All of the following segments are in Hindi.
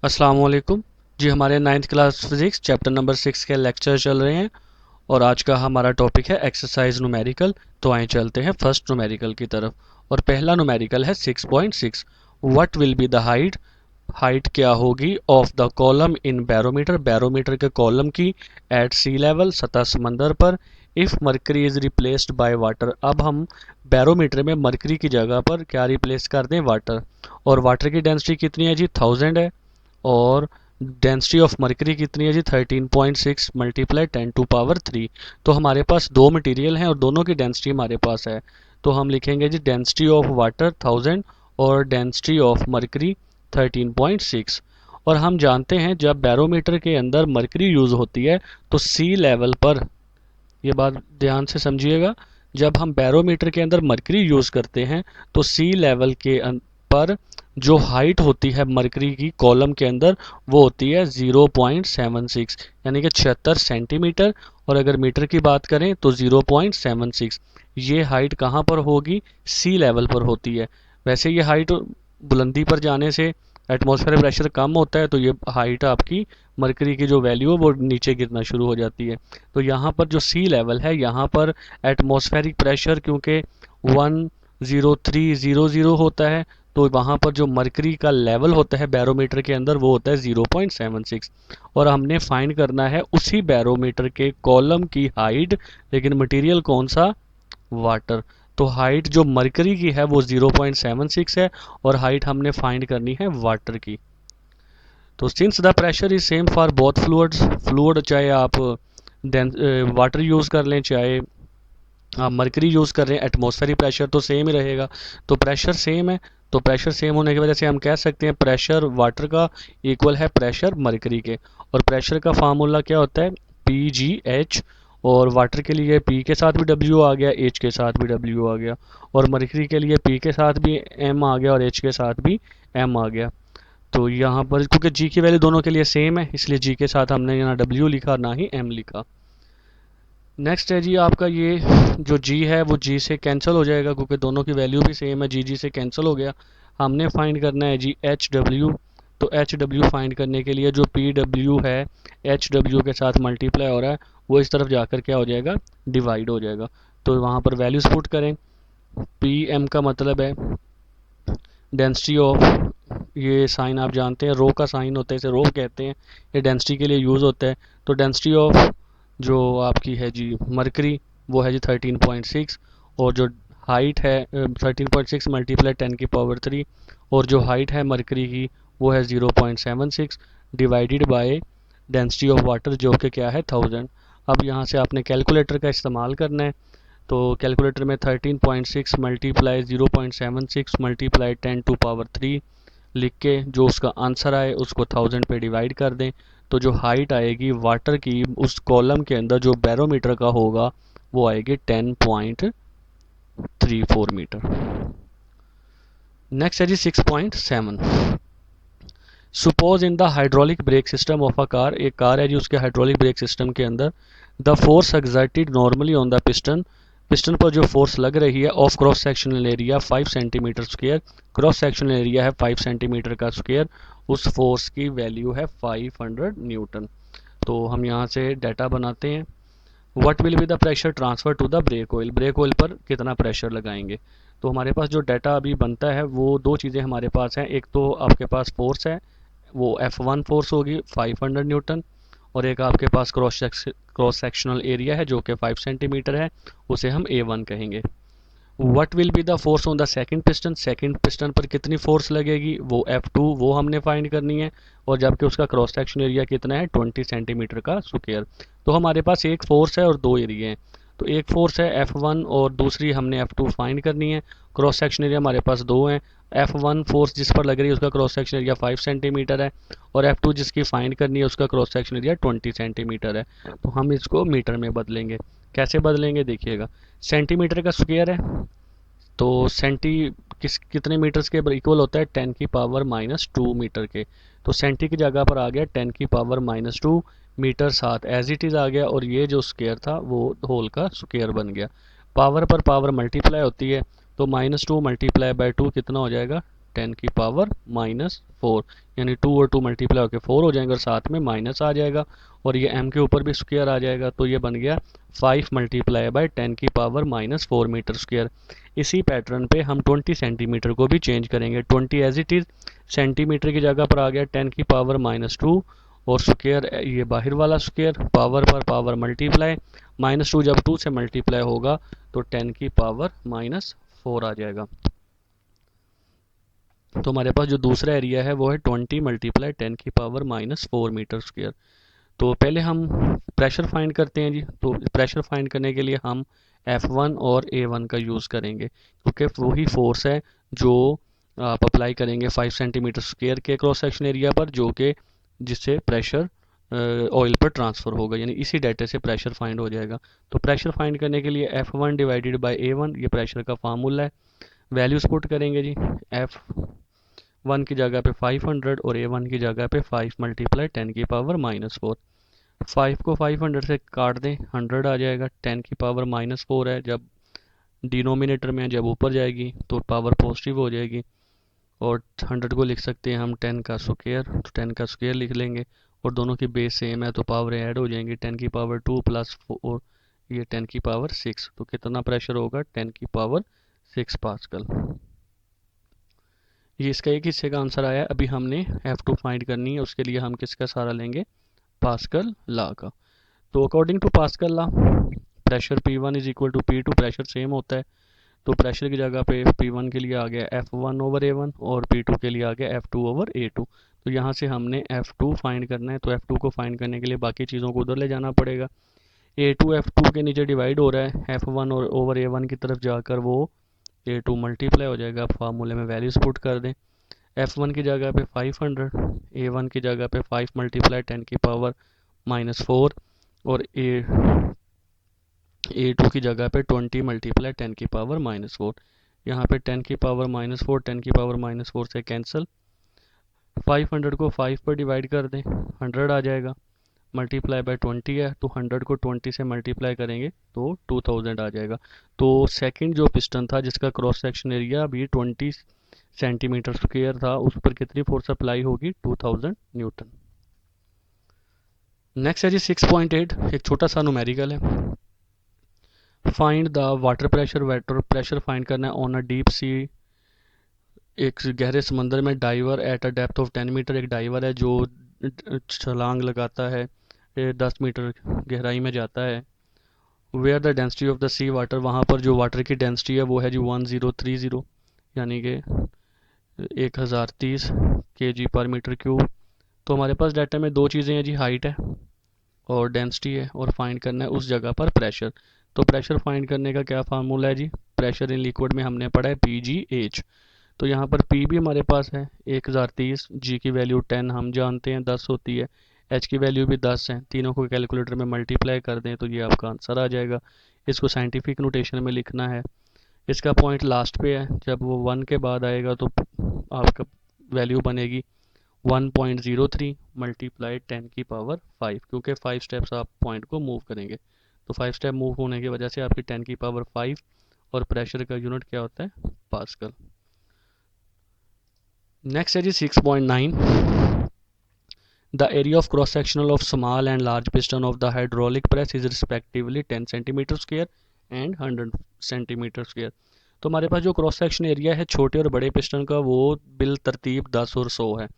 अस्सलाम वालेकुम जी। हमारे ninth class physics chapter number 6 के लेक्चर चल रहे हैं और आज का हमारा टॉपिक है एक्सरसाइज न्यूमेरिकल। तो आए चलते हैं फर्स्ट न्यूमेरिकल की तरफ। और पहला न्यूमेरिकल है 6.6। What will be the height, height क्या होगी of the column in barometer, barometer के कॉलम की एट सी लेवल, सतह समंदर पर, if mercury is replaced by water. अब हम बैरोमीटर में मरकरी की जगह पर क्या रिप्लेस कर दें, वाटर। और वाटर की डेंसिटी कितनी है जी, 1000 है। और डेंसिटी ऑफ मरकरी कितनी है जी, 13.6 मल्टीप्लाई 10⁻³ तो हमारे पास दो मटेरियल हैं और दोनों की डेंसिटी हमारे पास है। तो हम लिखेंगे जी डेंसिटी ऑफ वाटर 1000 और डेंसिटी ऑफ मरकरी 13.6। और हम जानते हैं जब बैरोमीटर के अंदर मरकरी यूज़ होती है तो सी लेवल पर, ये बात ध्यान से समझिएगा, जब हम बैरोमीटर के अंदर मरकरी यूज़ करते हैं तो सी लेवल के पर जो हाइट होती है मरकरी की कॉलम के अंदर वो होती है 0.76 यानी कि 76 सेंटीमीटर। और अगर मीटर की बात करें तो 0.76। ये हाइट कहाँ पर होगी, सी लेवल पर होती है। वैसे ये हाइट बुलंदी पर जाने से एटमॉस्फेयर प्रेशर कम होता है तो ये हाइट आपकी मरकरी की जो वैल्यू है वो नीचे गिरना शुरू हो जाती है। तो यहाँ पर जो सी लेवल है यहाँ पर एटमॉस्फेरिक प्रेशर क्योंकि 10300 होता है तो वहाँ पर जो मरकरी का लेवल होता है बैरोमीटर के अंदर वो होता है 0.76। और हमने फाइंड करना है उसी बैरोमीटर के कॉलम की हाइट, लेकिन मटेरियल कौन सा, वाटर। तो हाइट जो मरकरी की है वो 0.76 है और हाइट हमने फाइंड करनी है वाटर की। तो since the pressure is same for both fluids, fluid चाहे आप वाटर यूज़ कर लें चाहे आप मरकरी यूज़ कर रहे हैं, एटमॉस्फेरिक प्रेशर तो सेम ही रहेगा। तो प्रेशर सेम है, तो प्रेशर सेम होने की वजह से हम कह सकते हैं प्रेशर वाटर का इक्वल है प्रेशर मरकरी के। और प्रेशर का फार्मूला क्या होता है, PgH। और वाटर के लिए P के साथ भी W आ गया, H के साथ भी W आ गया। और मरकरी के लिए P के साथ भी M आ गया और H के साथ भी M आ गया। तो यहाँ पर क्योंकि G की वैल्यू दोनों के लिए सेम है इसलिए G के साथ हमने यहाँ W लिखा ना ही M लिखा। नेक्स्ट है जी आपका ये जो G है वो G से कैंसिल हो जाएगा क्योंकि दोनों की वैल्यू भी सेम है, G से कैंसिल हो गया। हमने फाइंड करना है जी HW। तो HW फाइंड करने के लिए जो PW है HW के साथ मल्टीप्लाई हो रहा है वो इस तरफ जाकर क्या हो जाएगा, डिवाइड हो जाएगा। तो वहाँ पर वैल्यूज पुट करें। PM का मतलब है डेंसिटी ऑफ, ये साइन आप जानते हैं रो का साइन होता है, इसे रो कहते हैं, ये डेंसिटी के लिए यूज़ होता है। तो डेंसिटी ऑफ जो आपकी है जी मरकरी वो है जी 13.6। और जो हाइट है 13.6 मल्टीप्लाई 10⁻³ और जो हाइट है मरकरी की वो है 0.76 divided by density of water जो कि क्या है 1000। अब यहाँ से आपने कैलकुलेटर का इस्तेमाल करना है। तो कैलकुलेटर में 13.6 मल्टीप्लाई 0.76 मल्टीप्लाई 10⁻³ लिख के जो उसका आंसर आए उसको 1000 पे डिवाइड कर दें। तो जो हाइट आएगी वाटर की उस कॉलम के अंदर जो बैरोमीटर का होगा वो आएगी 10.34 मीटर। नेक्स्ट है जी 6.7। Suppose in the hydraulic brake system of a car, एक कार है जी उसके हाइड्रोलिक ब्रेक सिस्टम के अंदर the force exerted normally on the piston, piston पर जो फोर्स लग रही है of cross sectional area 5 centimetre square, cross sectional area है 5 सेंटीमीटर का स्क्वायर, उस फोर्स की वैल्यू है 500 न्यूटन। तो हम यहाँ से डाटा बनाते हैं। What will be the pressure transfer to the brake oil, brake oil पर कितना प्रेशर लगाएंगे। तो हमारे पास जो डाटा अभी बनता है वो दो चीज़ें हमारे पास हैं, एक तो आपके पास फोर्स है वो F1 फोर्स होगी 500 न्यूटन, और एक आपके पास क्रॉस सेक्शनल एरिया है जो कि 5 सेंटीमीटर है, उसे हम A1 कहेंगे। What will be the force on the second piston, second piston पर कितनी फोर्स लगेगी वो F2, वो हमने फाइंड करनी है। और जबकि उसका क्रॉस सेक्शन एरिया कितना है 20 सेंटीमीटर का स्क्वायर। तो हमारे पास एक फोर्स है और दो एरिया हैं। तो एक फोर्स है F1 और दूसरी हमने F2 फाइंड करनी है। क्रॉस सेक्शन एरिया हमारे पास दो हैं, F1 फोर्स जिस पर लग रही है उसका क्रॉस सेक्शन एरिया 5 सेंटीमीटर है और F2 जिसकी फाइंड करनी है उसका क्रॉस सेक्शन एरिया 20 सेंटीमीटर है। तो हम इसको मीटर में बदलेंगे। कैसे बदलेंगे देखिएगा, सेंटीमीटर का स्क्वायर है तो सेंटी कितने मीटर्स के इक्वल होता है 10⁻⁻² मीटर के। तो सेंटी की जगह पर आ गया 10⁻⁻², मीटर साथ एज इट इज़ आ गया और ये जो स्क्वायर था वो होल का स्क्वायर बन गया। पावर पर पावर मल्टीप्लाई होती है तो -2 मल्टीप्लाई बाय 2 कितना हो जाएगा 10⁻⁴, यानी 2 और 2 मल्टीप्लाई होकर 4 हो जाएंगे और साथ में माइनस आ जाएगा और ये m के ऊपर भी स्क्वायर आ जाएगा, तो ये बन गया 5 × 10⁻⁴ मीटर स्क्वायर। इसी पैटर्न पे हम 20 सेंटीमीटर को भी चेंज करेंगे। 20 एज इट इज़ सेंटीमीटर की जगह पर आ गया 10⁻⁻2 और स्क्वायर ये बाहर वाला स्क्वायर, पावर पर पावर मल्टीप्लाई, -2 जब 2 से मल्टीप्लाई होगा तो 10⁻⁴ आ जाएगा। तो हमारे पास जो दूसरा एरिया है वो है 20 × 10⁻⁴ मीटर स्क्वायर। तो पहले हम प्रेशर फाइंड करते हैं जी। तो प्रेशर फाइंड करने के लिए हम F1 और A1 का यूज़ करेंगे, क्योंकि वही फोर्स है जो आप अप्लाई करेंगे 5 सेंटीमीटर स्क्वायर के क्रॉस सेक्शन एरिया पर, जो कि जिससे प्रेशर ऑयल पर ट्रांसफ़र होगा, यानी इसी डाटा से प्रेशर फाइंड हो जाएगा। तो प्रेशर फाइंड करने के लिए F1 डिवाइडेड बाय A1 ये प्रेशर का फार्मूला है। वैल्यूज़ पुट करेंगे जी। F1 की जगह पे 500 और A1 की जगह पे 5 × 10⁻⁴। 5 को 500 से काट दें, 100 आ जाएगा। 10⁻⁴ है, जब डिनोमिनेटर में जब ऊपर जाएगी तो पावर पॉजिटिव हो जाएगी और 100 को लिख सकते हैं हम 10 का स्क्वायर, तो 10 का स्क्वायर लिख लेंगे और दोनों की बेस सेम है तो पावर ऐड हो जाएंगी। 10⁻² + 4 ये 10⁻6, तो कितना प्रेशर होगा 10⁻6 पास्कल। ये इसका एक हिस्से का आंसर आया। अभी हमने F2 फाइंड करनी है, उसके लिए हम किसका सहारा लेंगे, पास्कल लॉ का। तो according to Pascal law pressure P1 = P2, pressure same होता है, तो प्रेशर की जगह पे P1 के लिए आ गया F1/A1 और P2 के लिए आ गया F2/A2। तो यहाँ से हमने F2 फाइंड करना है, तो F2 को फाइंड करने के लिए बाकी चीज़ों को उधर ले जाना पड़ेगा। A2 F2 के नीचे डिवाइड हो रहा है, F1 और A1 की तरफ जाकर वो A2 मल्टीप्लाई हो जाएगा। आप फार्मूले में वैल्यूज पुट कर दें। F1 की जगह पे 500, A1 की जगह पे 5 × 10⁻⁴ और A2 की जगह पे 20 × 10⁻⁴। यहाँ पे 10⁻⁴ 10⁻⁴ से कैंसिल। 500 को 5 पर डिवाइड कर दें, 100 आ जाएगा। मल्टीप्लाई बाय 20 है, तो 100 को 20 से मल्टीप्लाई करेंगे तो 2000 आ जाएगा। तो सेकंड जो पिस्टन था जिसका क्रॉस सेक्शन एरिया भी 20 सेंटीमीटर स्क्वायर था, उस पर कितनी फोर्स अप्लाई होगी, 2000 न्यूटन। नेक्स्ट है जी 6.8, एक छोटा सा न्यूमेरिकल है। Find the water pressure find करना है ऑन अ डीप सी, एक गहरे समंदर में diver at a depth of 10 metre. एक डाइवर है जो छलांग लगाता है, 10 मीटर गहराई में जाता है। Where the density of the sea water, वहाँ पर जो वाटर की डेंसिटी है वो है जी 1030, यानी कि 1030 kg/m³। तो हमारे पास डाटा में दो चीज़ें हैं जी, हाइट है और डेंसिटी है, और फाइंड करना है उस जगह पर प्रेशर। तो प्रेशर फाइंड करने का क्या फार्मूला है जी, प्रेशर इन लिक्विड में हमने पढ़ा है PGH। तो यहाँ पर P भी हमारे पास है 1030, G की वैल्यू 10 हम जानते हैं 10 होती है, H की वैल्यू भी 10 है। तीनों को कैलकुलेटर में मल्टीप्लाई कर दें तो ये आपका आंसर आ जाएगा। इसको साइंटिफिक नोटेशन में लिखना है। इसका पॉइंट लास्ट पे है, जब वो 1 के बाद आएगा तो आपका वैल्यू बनेगी 1.03 × 10⁵, क्योंकि 5 स्टेप्स आप पॉइंट को मूव करेंगे। तो 5 स्टेप मूव होने की वजह से आपकी 10⁵ और प्रेशर का यूनिट क्या होता है, पास्कल। नेक्स्ट है जी 6.9, the area of cross sectional of small and large piston of the hydraulic press is respectively 10 centimetre square and 100 centimetre square. तो हमारे पास जो क्रॉस सेक्शन एरिया है छोटे और बड़े पिस्टन का वो बिल तरतीब 10 और 100 है।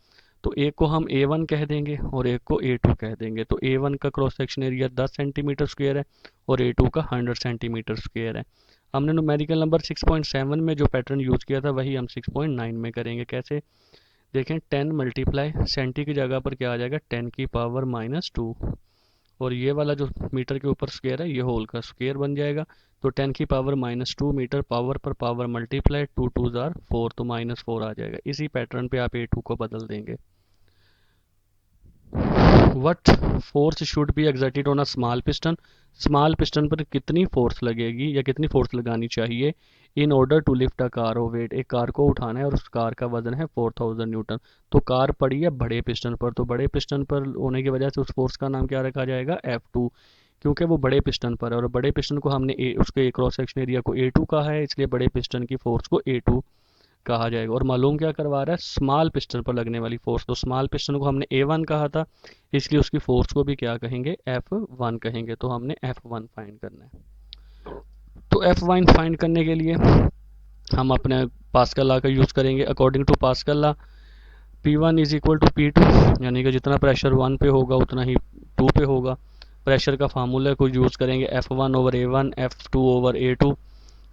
तो एक को हम A1 कह देंगे और एक को A2 कह देंगे। तो A1 का cross section area 10 centimetre square है और A2 का 100 सेंटीमीटर स्क्वायर है। हमने न्यूमेरिकल नंबर 6.7 में जो पैटर्न यूज़ किया था वही हम 6.9 में करेंगे। कैसे, देखें 10 मल्टीप्लाई सेंटी की जगह पर क्या आ जाएगा 10⁻⁻2, और ये वाला जो मीटर के ऊपर स्क्वायर है ये होल का स्क्वायर बन जाएगा। तो 10⁻⁻2 मीटर, पावर पर पावर मल्टीप्लाई, 2 2 ज़ार 4, तो -4 आ जाएगा। इसी पैटर्न पे आप A2 को बदल देंगे। What force should be exerted on a small piston, small piston पर कितनी फोर्स लगेगी या कितनी फोर्स लगानी चाहिए in order to lift a car of weight, एक कार को उठाना है और उस कार का वजन है 4000 न्यूटन। तो कार पड़ी है बड़े पिस्टन पर, तो बड़े पिस्टन पर होने की वजह से उस फोर्स का नाम क्या रखा जाएगा, F2, क्योंकि वो बड़े पिस्टन पर है और बड़े पिस्टन को हमने उसके क्रॉस सेक्शन एरिया को A2 कहा है, इसलिए बड़े पिस्टन की फोर्स को A2 कहा जाएगा। और मालूम क्या करवा रहा है, स्मॉल पिस्टन पर लगने वाली फोर्स। तो स्मॉल पिस्टन को हमने A1 कहा था, इसलिए उसकी फोर्स को भी क्या कहेंगे, F1 कहेंगे। तो हमने F1 फाइंड करना है। तो F1 फाइंड करने के लिए हम अपने पास्कल लॉ का यूज़ करेंगे। According to Pascal law P1 is equal to P2, यानी कि जितना प्रेशर 1 पे होगा उतना ही 2 पे होगा। प्रेशर का फार्मूला को यूज़ करेंगे F1 over A1, F2 over A2।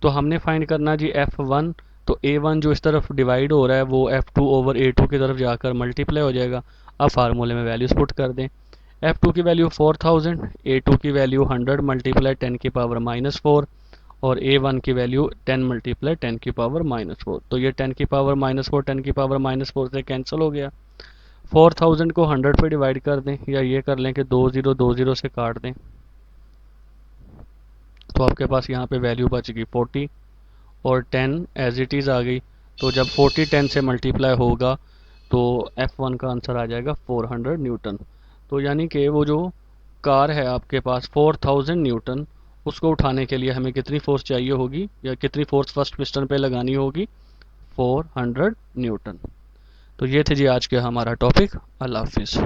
तो हमने फाइंड करना जी F1। तो A1 जो इस तरफ डिवाइड हो रहा है वो F2 ओवर A2 की तरफ जाकर मल्टीप्लाई हो जाएगा। अब फार्मूले में वैल्यूज पुट कर दें। F2 की वैल्यू 4000, A2 की वैल्यू 100 मल्टीप्लाई 10 की पावर -4 और A1 की वैल्यू 10 मल्टीप्लाई 10 की पावर -4। तो ये 10 की पावर -4 10 की पावर -4 से कैंसिल हो गया। 4000 को 100 पे डिवाइड कर दें, या ये कर लें कि 20 से काट दें, तो आपके पास यहाँ पे वैल्यू बच गई 40 और 10 एज इट इज़ आ गई। तो जब 40 10 से मल्टीप्लाई होगा तो F1 का आंसर आ जाएगा 400 न्यूटन। तो यानी कि वो जो कार है आपके पास 4000 न्यूटन, उसको उठाने के लिए हमें कितनी फोर्स चाहिए होगी, या कितनी फोर्स फर्स्ट पिस्टन पे लगानी होगी, 400 न्यूटन। तो ये थे जी आज के हमारा टॉपिक। अल्लाह हाफिज़।